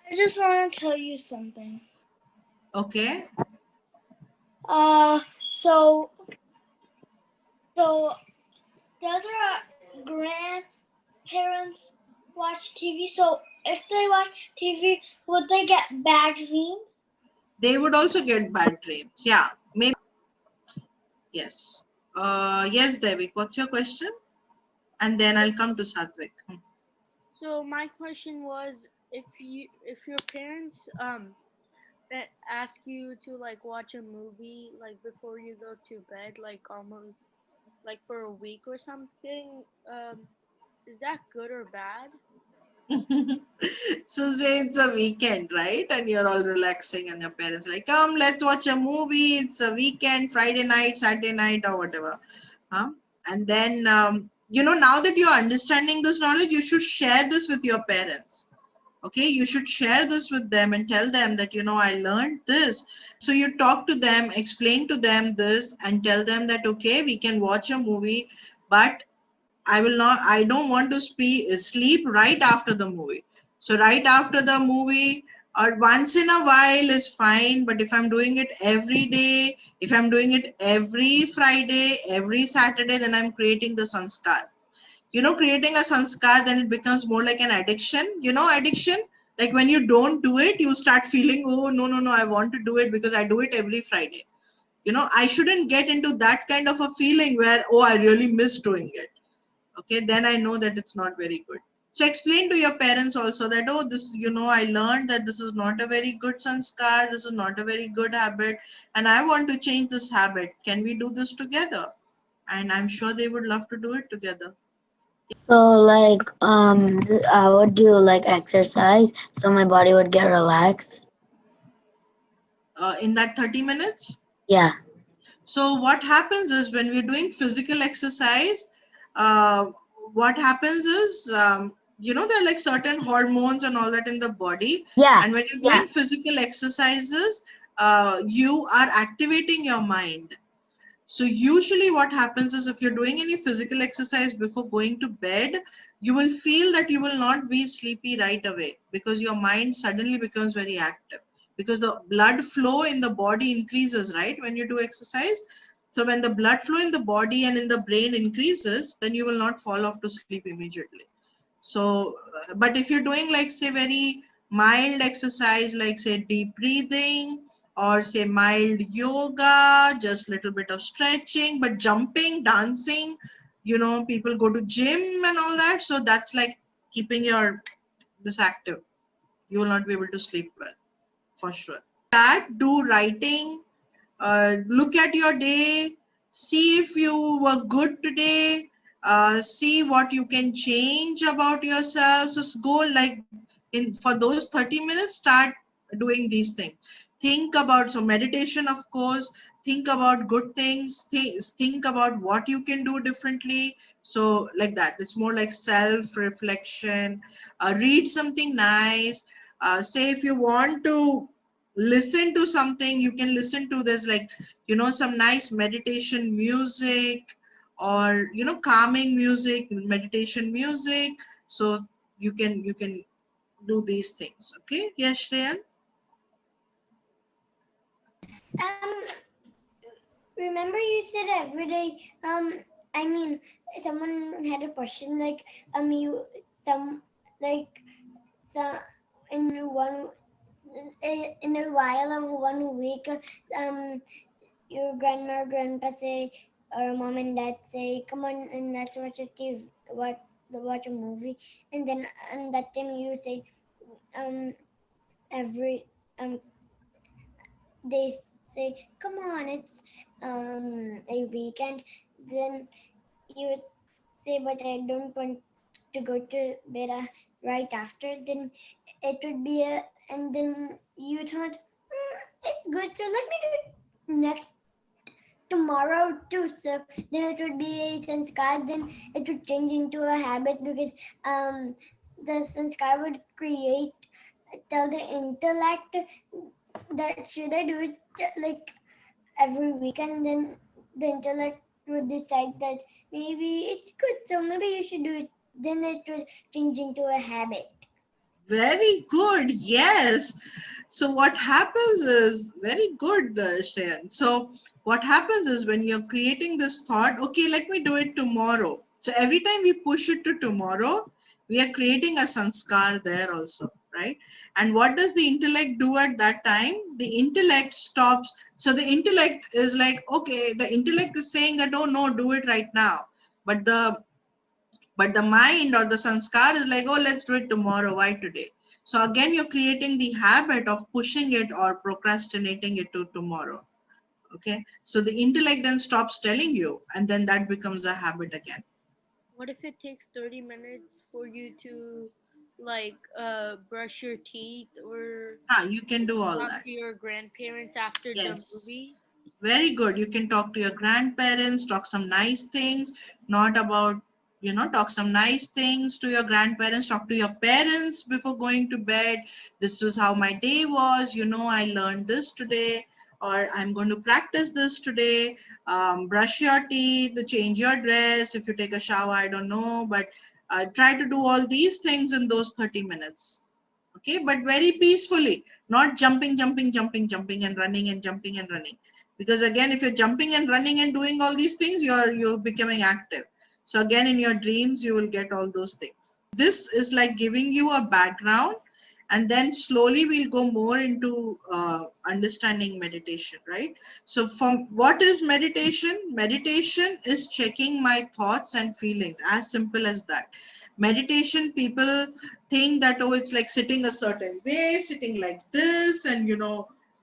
I just want to tell you something. Okay. Uh, so does our grandparents watch TV? So if they watch TV, would they get bad dreams? They would also get bad dreams. Yeah, maybe. Yes. Yes, Daivik, what's your question? And then I'll come to Satvik. So my question was, if your parents ask you to like watch a movie like before you go to bed, like almost like for a week or something, is that good or bad? So say it's a weekend, right? And you're all relaxing and your parents are like, come, let's watch a movie. It's a weekend, Friday night, Saturday night or whatever. Huh? And then, now that you're understanding this knowledge, you should share this with your parents. Okay, you should share this with them and tell them that, I learned this. So you talk to them, explain to them this and tell them that, okay, we can watch a movie, but I don't want to sleep right after the movie. So right after the movie or once in a while is fine. But if I'm doing it every day, if I'm doing it every Friday, every Saturday, then I'm creating the sanskar. Creating a sanskar, then it becomes more like an addiction. Addiction, like when you don't do it, you start feeling, oh, no, I want to do it because I do it every Friday. I shouldn't get into that kind of a feeling where, oh, I really miss doing it. Okay, then I know that it's not very good. So explain to your parents also that, oh, this, I learned that this is not a very good sanskar, this is not a very good habit, and I want to change this habit. Can we do this together? And I'm sure they would love to do it together. So like I would do like exercise so my body would get relaxed. In that 30 minutes. Yeah. So what happens is when we're doing physical exercise, what happens is, there are like certain hormones and all that in the body. Yeah. And when you're doing physical exercises, you are activating your mind. So usually what happens is if you're doing any physical exercise before going to bed, you will feel that you will not be sleepy right away because your mind suddenly becomes very active because the blood flow in the body increases, right? When you do exercise. So when the blood flow in the body and in the brain increases, then you will not fall off to sleep immediately. So, but if you're doing like say very mild exercise, like say deep breathing, or say mild yoga, just little bit of stretching, but jumping, dancing, people go to gym and all that. So that's like keeping this active. You will not be able to sleep well, for sure. That, do writing, look at your day, see if you were good today, see what you can change about yourself. Just go like for those 30 minutes, start doing these things. Think about, so meditation, of course, think about good things, think about what you can do differently. So like that, it's more like self-reflection. Read something nice. Say if you want to listen to something, you can listen to this, like some nice meditation music, or calming music, meditation music. So you can do these things. Okay, yes, Shreyan. Remember you said every day. I mean, someone had a question like you some like some in one in a while of 1 week your grandma or grandpa say or mom and dad say come on and let's watch a TV, watch a movie, and then and that time you say every they say, come on, it's a weekend, then you would say, but I don't want to go to bed right after, then it would be and then you thought, it's good, so let me do it next tomorrow too. So then it would be a sanskar, then it would change into a habit because the sanskar would tell the intellect that should I do it like every weekend, then the intellect would decide that maybe it's good, so maybe you should do it. Then it would change into a habit. Very good. Yes. So what happens is very good, Shreyan. So what happens is when you're creating this thought, okay, let me do it tomorrow. So every time we push it to tomorrow, we are creating a sanskar there also, right? And what does the intellect do at that time? The intellect stops. So the intellect is like, okay, the intellect is saying that, oh no, do it right now. But the mind or the sanskar is like, oh, let's do it tomorrow. Why today? So again, you're creating the habit of pushing it or procrastinating it to tomorrow. Okay. So the intellect then stops telling you, and then that becomes a habit again. What if it takes 30 minutes for you to like brush your teeth or You can do all talk that. to your grandparents after the Yes. movie? Very good. You can talk to your grandparents, talk some nice things, not about, talk some nice things to your grandparents, talk to your parents before going to bed. This was how my day was. I learned this today, or I'm going to practice this today. Brush your teeth, change your dress. If you take a shower, I don't know, but try to do all these things in those 30 minutes. Okay, but very peacefully, not jumping and running and jumping and running. Because again, if you're jumping and running and doing all these things, you're becoming active. So again, in your dreams, you will get all those things. This is like giving you a background, and then slowly we'll go more into understanding meditation, right? So from what is meditation? Meditation is checking my thoughts and feelings, as simple as that. Meditation, people think that, oh, it's like sitting a certain way, sitting like this, and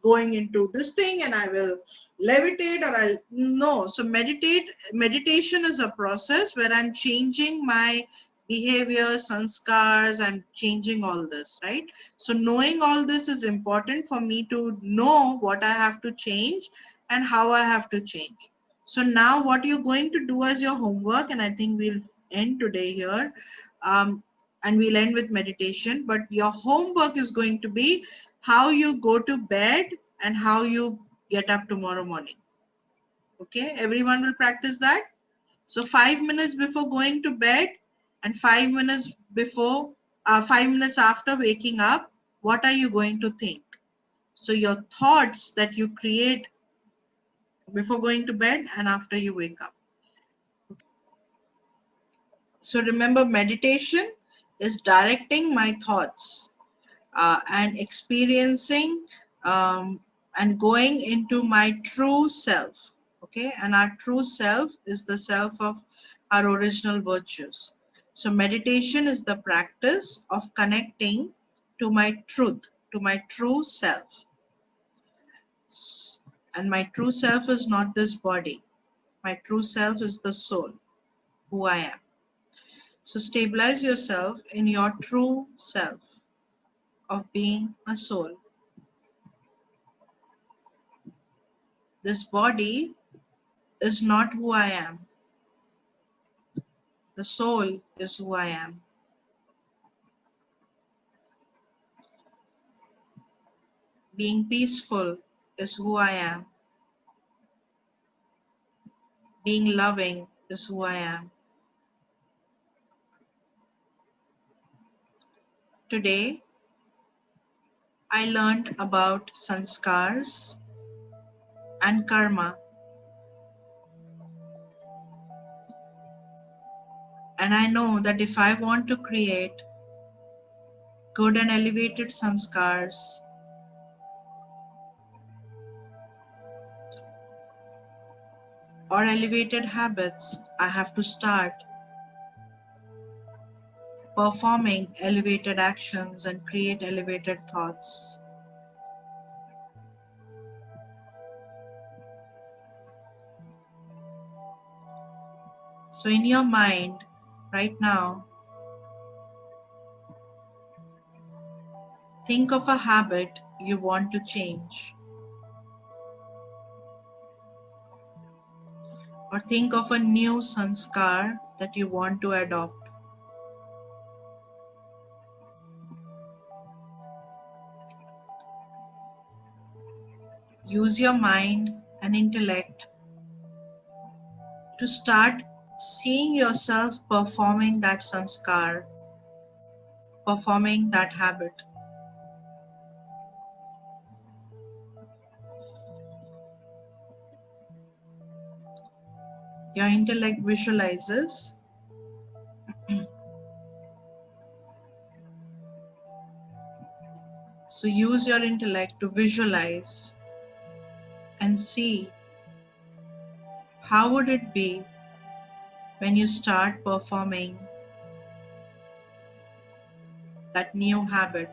going into this thing, and I will levitate, or I'll no. So meditation is a process where I'm changing my behavior, sanskars, I'm changing all this, right? So knowing all this is important for me to know what I have to change and how I have to change. So now what you're going to do as your homework, and I think we'll end today here, and we'll end with meditation, but your homework is going to be how you go to bed and how you get up tomorrow morning. Okay, everyone will practice that. So 5 minutes before going to bed and 5 minutes before, 5 minutes after waking up, what are you going to think? So your thoughts that you create before going to bed and after you wake up. So remember, meditation is directing my thoughts and experiencing and going into my true self. Okay, and our true self is the self of our original virtues. So meditation is the practice of connecting to my truth, to my true self. And my true self is not this body. My true self is the soul, who I am. So stabilize yourself in your true self of being a soul. This body is not who I am. The soul is who I am. Being peaceful is who I am. Being loving is who I am. Today, I learned about sanskars and karma. And I know that if I want to create good and elevated sanskars, or elevated habits, I have to start performing elevated actions and create elevated thoughts. So in your mind right now, think of a habit you want to change, or think of a new sanskar that you want to adopt. Use your mind and intellect to start seeing yourself performing that sanskar, performing that habit. Your intellect visualizes. So use your intellect to visualize and see how would it be when you start performing that new habit.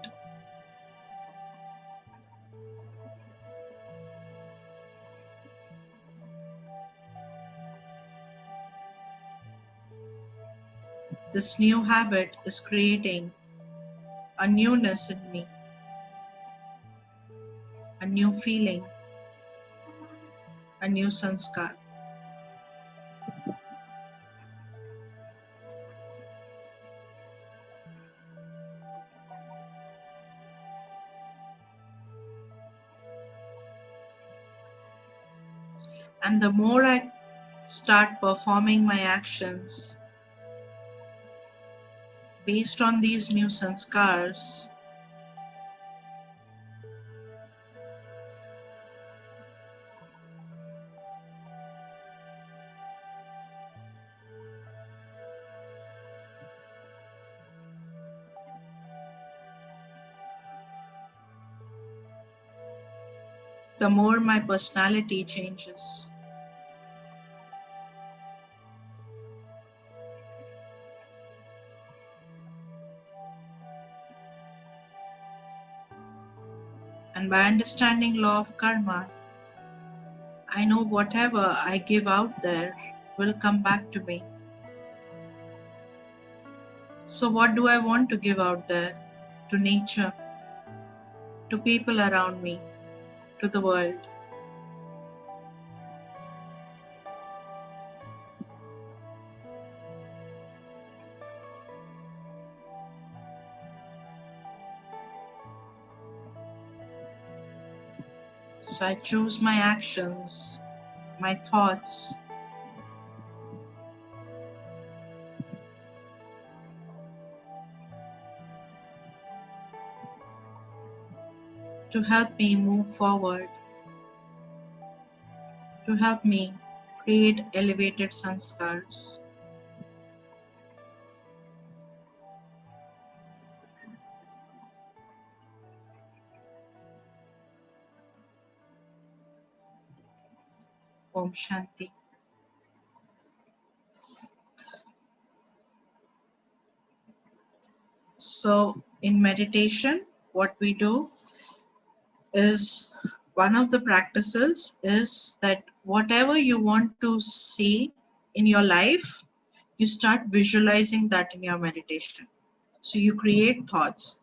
This new habit is creating a newness in me, a new feeling, a new sanskar. And the more I start performing my actions based on these new sanskars, the more my personality changes. And by understanding law of karma, I know whatever I give out there will come back to me. So what do I want to give out there? To nature, to people around me, to the world. So I choose my actions, my thoughts, to help me move forward, to help me create elevated sanskars. Om Shanti. So in meditation, what we do is, one of the practices is that whatever you want to see in your life, you start visualizing that in your meditation. So you create thoughts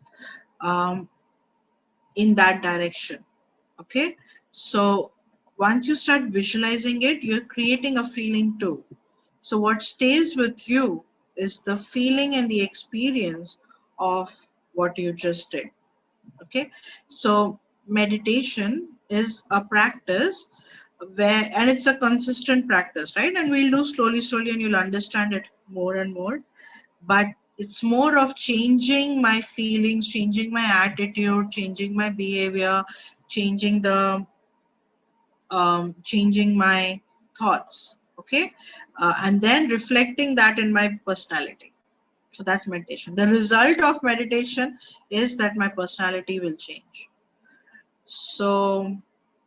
in that direction. Okay, so once you start visualizing it, you're creating a feeling too. So what stays with you is the feeling and the experience of what you just did. Okay, so meditation is a practice where, and it's a consistent practice, right? And we'll do slowly and you'll understand it more and more. But it's more of changing my feelings, changing my attitude, changing my behavior, changing the changing my thoughts. Okay, and then reflecting that in my personality. So that's meditation. The result of meditation is that my personality will change. So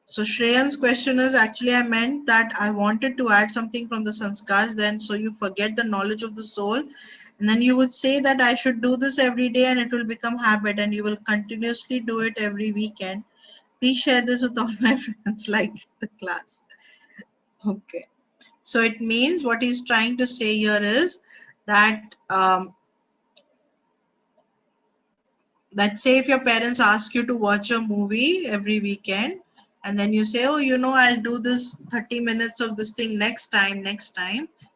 Shreyan's question is, actually I meant that I wanted to add something from the sanskars, then so you forget the knowledge of the soul, and then you would say that I should do this every day and it will become habit and you will continuously do it every weekend. Please share this with all my friends, like the class. Okay. So it means what he's trying to say here is that that say if your parents ask you to watch a movie every weekend, and then you say, oh, you know, I'll do this 30 minutes of this thing next time.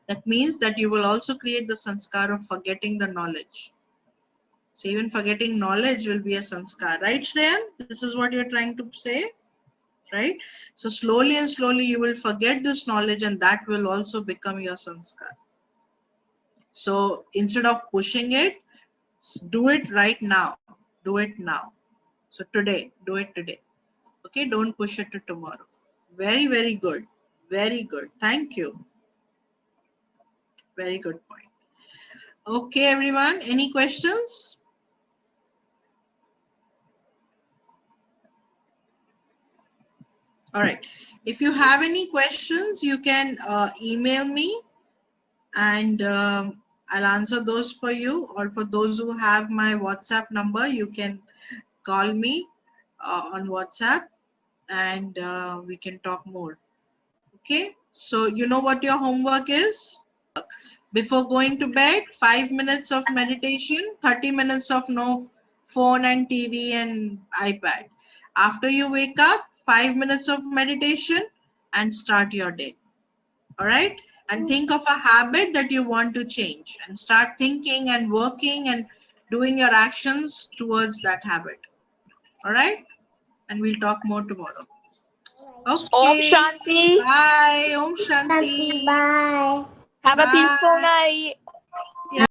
That means that you will also create the sanskar of forgetting the knowledge. So even forgetting knowledge will be a sanskar, right, Shreyan? This is what you're trying to say, right? So slowly and slowly you will forget this knowledge, and that will also become your sanskar. So instead of pushing it, do it right now. Do it now. So today, do it today. Okay, don't push it to tomorrow. Very, very good. Very good. Thank you. Very good point. Okay, everyone. Any questions? All right. If you have any questions, you can email me, and I'll answer those for you. Or for those who have my WhatsApp number, you can call me on WhatsApp, and we can talk more. Okay, so you know what your homework is? Before going to bed, 5 minutes of meditation, 30 minutes of no phone and TV and iPad. After you wake up, 5 minutes of meditation and start your day. All right, and think of a habit that you want to change, and start thinking and working and doing your actions towards that habit. All right, and we'll talk more tomorrow. Om Okay, Shanti. bye. Om Shanti, Shanti. bye. Have a Bye. peaceful night.